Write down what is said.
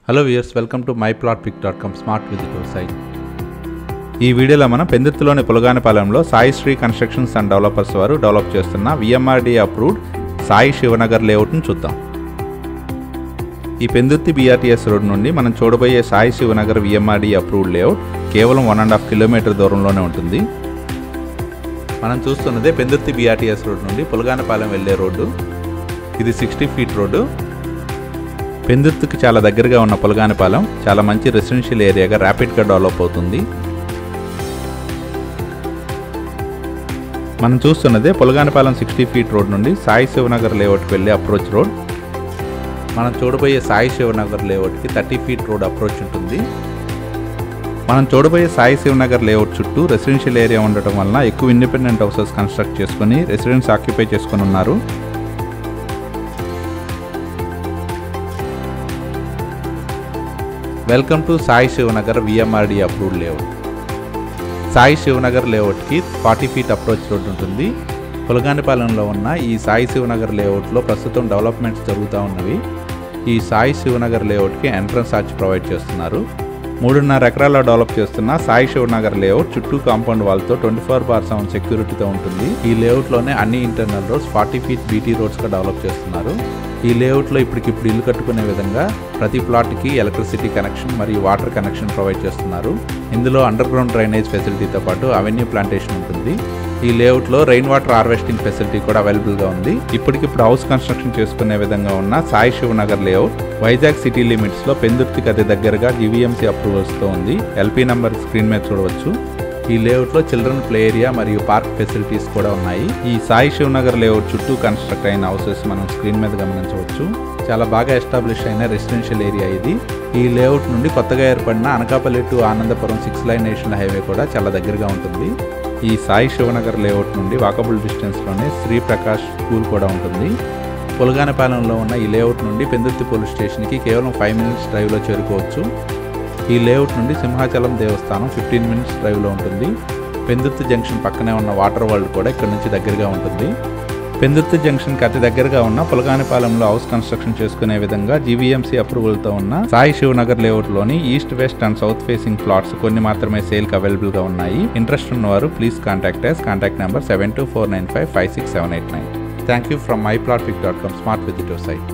Hello viewers, welcome to myplotpic.com smart visitor site. ఈ వీడియోలో మనం పెందుర్తిలోని పులగానిపాలెంలో Sai Sri constructions and developers వారు డెవలప్ చేస్తున్న VMRDA అప్రూవ్డ్ సాయి శివనగర్ లేఅవుట్ను చూద్దాం. ఈ పెందుర్తి BRTS రోడ్ నుండి మనం చూడబోయే Sai Shivanagar VMRDA approved layout కేవలం 1.5 కిలోమీటర్ దూరంలోనే ఉంటుంది. మనం చూస్తున్నదే పెందుర్తి BRTS రోడ్ నుండి పులగానిపాలెం వెళ్లే రోడ్డు. ఇది 60 ఫీట్ రోడ్డు. పెందుర్తికి చాలా దగ్గరగా ఉన్న పులగానిపాలెం చాలా మంచి రెసిడెన్షియల్ ఏరియాగా ర్యాపిడ్గా డెవలప్ అవుతుంది. మనం చూస్తున్నదే పులగానిపాలెం 60 ఫీట్ రోడ్ నుండి సాయి శివనగర్ లేఅవుట్కి వెళ్ళే అప్రోచ్ రోడ్. మనం చూడబోయే సాయి శివనగర్ లేఅవుట్కి 30 ఫీట్ రోడ్ అప్రోచ్ ఉంటుంది. మనం చూడబోయే సాయి శివనగర్ లేఅవుట్ చుట్టూ రెసిడెన్షియల్ ఏరియా ఉండటం వలన ఎక్కువ ఇండిపెండెంట్ హౌసెస్ కన్స్ట్రక్ట్ చేసుకుని రెసిడెన్స్ ఆక్యుపై చేసుకుని ఉన్నారు. Welcome to Sai Shivanagar VMRDA approved layout. Sai Shivanagar లేఅవుట్కి 40 ఫీట్ అప్రోచ్ రోడ్ ఉంటుంది. పులగానిపాలెంలో ఉన్న ఈ సాయి శివనగర్ లేఅవుట్లో ప్రస్తుతం డెవలప్మెంట్స్ జరుగుతూ ఉన్నవి. ఈ సాయి శివనగర్ లేఅవుట్కి ఎంట్రన్స్ ఆర్చ్ ప్రొవైడ్ చేస్తున్నారు. 3.5 ఎకరాల్లో డెవలప్ చేస్తున్న సాయి శివనగర్ లేఅవుట్ చుట్టూ కాంపౌండ్ వాల్తో 24/7 సెక్యూరిటీతో ఉంటుంది. ఈ లేఅవుట్లోనే అన్ని ఇంటర్నల్ రోడ్స్ 40 ఫీట్ BT రోడ్స్గా డెవలప్ చేస్తున్నారు. ఈ లేఅవుట్లో ఇప్పటికిప్పుడు ఇల్లు కట్టుకునే విధంగా ప్రతి ప్లాట్కి ఎలక్ట్రిసిటీ కనెక్షన్ మరియు వాటర్ కనెక్షన్ ప్రొవైడ్ చేస్తున్నారు. ఇందులో అండర్ గ్రౌండ్ డ్రైనేజ్ ఫెసిలిటీతో పాటు అవెన్యూ ప్లాంటేషన్ ఉంటుంది. ఈ లేఅవుట్లో రెయిన్ వాటర్ హార్వెస్టింగ్ ఫెసిలిటీ కూడా అవైలబుల్గా ఉంది. ఇప్పటికిప్పుడు హౌస్ కన్స్ట్రక్షన్ చేసుకునే విధంగా ఉన్న సాయి శివనగర్ లేఅవుట్ వైజాగ్ సిటీ లిమిట్స్లో పెందుర్తికి అతి దగ్గరగా GVMC అప్రూవల్స్తో ఉంది. LP నెంబర్ స్క్రీన్ మీద చూడవచ్చు. ఈ లేఅవుట్లో చిల్డ్రన్ ప్లే ఏరియా మరియు పార్క్ ఫెసిలిటీస్ కూడా ఉన్నాయి. ఈ సాయి శివనగర్ లేఅవుట్ చుట్టూ కన్స్ట్రక్ట్ అయిన హౌసెస్ మనం స్క్రీన్ మీద గమనించవచ్చు. చాలా బాగా ఎస్టాబ్లిష్ అయిన రెసిడెన్షియల్ ఏరియా ఇది. ఈ లేఅవుట్ నుండి కొత్తగా ఏర్పడిన Anakapalli to Anandapuram 6 line national highway కూడా చాలా దగ్గరగా ఉంటుంది. ఈ సాయి శివనగర్ లేఅవుట్ నుండి వాకబుల్ డిస్టెన్స్లోనే శ్రీ ప్రకాష్ స్కూల్ కూడా ఉంటుంది. పులగానిపాలెంలో ఉన్న ఈ లేఅవుట్ నుండి పెందుర్తి పోలీస్ స్టేషన్కి కేవలం 5 మినిట్స్ డ్రైవ్లో చేరుకోవచ్చు. ఈ లేఅవుట్ నుండి సింహాచలం దేవస్థానం 15 మినిట్స్ డ్రైవ్లో ఉంటుంది. పెందుర్తి జంక్షన్ పక్కనే ఉన్న వాటర్ వరల్డ్ కూడా ఇక్కడ నుంచి దగ్గరగా ఉంటుంది. పెందుర్తి జంక్షన్కి అతి దగ్గరగా ఉన్న పులగానిపాలెంలో హౌస్ కన్స్ట్రక్షన్ చేసుకునే విధంగా GVMC అప్రూవల్తో ఉన్న సాయి శివనగర్ లేఅవుట్లోని east west and south facing plots కొన్ని మాత్రమే సేల్కి అవైలబుల్గా ఉన్నాయి. ఇంట్రెస్ట్ ఉన్నవారు please contact us. Contact number 7249556789. Thank you from myplotpic.com smart visitor site.